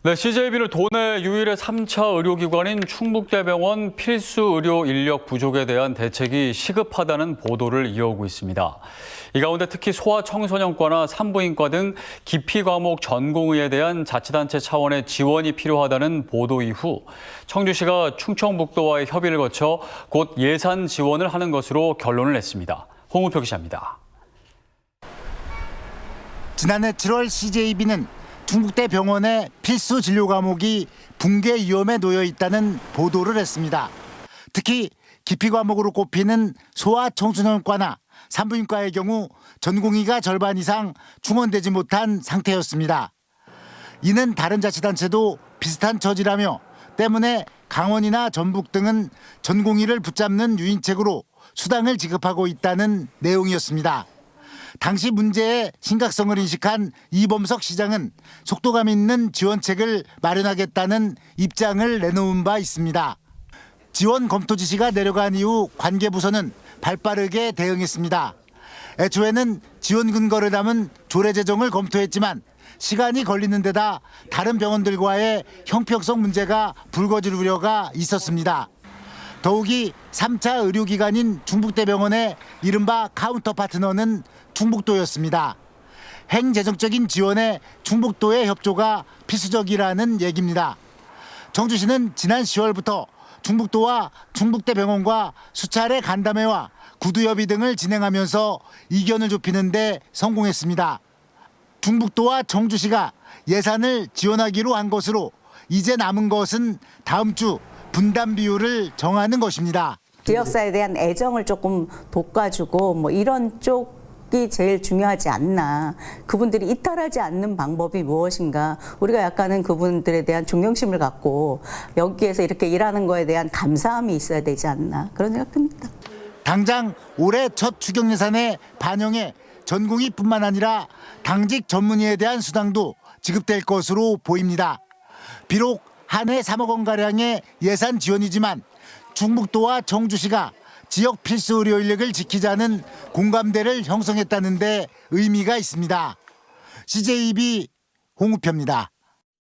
네, CJB는 도내 유일의 3차 의료기관인 충북대병원 필수 의료 인력 부족에 대한 대책이 시급하다는 보도를 이어오고 있습니다. 이 가운데 특히 소아청소년과나 산부인과 등 기피 과목 전공의에 대한 자치단체 차원의 지원이 필요하다는 보도 이후 청주시가 충청북도와의 협의를 거쳐 곧 예산 지원을 하는 것으로 결론을 냈습니다. 홍우표 기자입니다. 지난해 7월 CJB는 충북대 병원의 필수 진료 과목이 붕괴 위험에 놓여 있다는 보도를 했습니다. 특히 기피 과목으로 꼽히는 소아청소년과나 산부인과의 경우 전공의가 절반 이상 충원되지 못한 상태였습니다. 이는 다른 자치단체도 비슷한 처지라며 때문에 강원이나 전북 등은 전공의를 붙잡는 유인책으로 수당을 지급하고 있다는 내용이었습니다. 당시 문제의 심각성을 인식한 이범석 시장은 속도감 있는 지원책을 마련하겠다는 입장을 내놓은 바 있습니다. 지원 검토 지시가 내려간 이후 관계부서는 발빠르게 대응했습니다. 애초에는 지원 근거를 담은 조례 제정을 검토했지만 시간이 걸리는 데다 다른 병원들과의 형평성 문제가 불거질 우려가 있었습니다. 더욱이 3차 의료기관인 충북대병원의 이른바 카운터 파트너는 충북도였습니다. 행재정적인 지원에 충북도의 협조가 필수적이라는 얘기입니다. 청주시는 지난 10월부터 충북도와 충북대병원과 수차례 간담회와 구두협의 등을 진행하면서 이견을 좁히는 데 성공했습니다. 충북도와 청주시가 예산을 지원하기로 한 것으로 이제 남은 것은 다음 주 분담 비율을 정하는 것입니다. 지역사회에 대한 애정을 조금 돋궈주고 이런 쪽이 제일 중요하지 않나. 그분들이 이탈하지 않는 방법이 무엇인가. 우리가 약간은 그분들에 대한 존경심을 갖고 여기에서 이렇게 일하는 거에 대한 감사함이 있어야 되지 않나. 그런 생각 듭니다. 당장 올해 첫 추경 예산에 반영해 전공의뿐만 아니라 당직 전문의에 대한 수당도 지급될 것으로 보입니다. 비록 한 해 3억 원가량의 예산 지원이지만 충북도와 청주시가 지역 필수 의료 인력을 지키자는 공감대를 형성했다는 데 의미가 있습니다. CJB 홍우표입니다.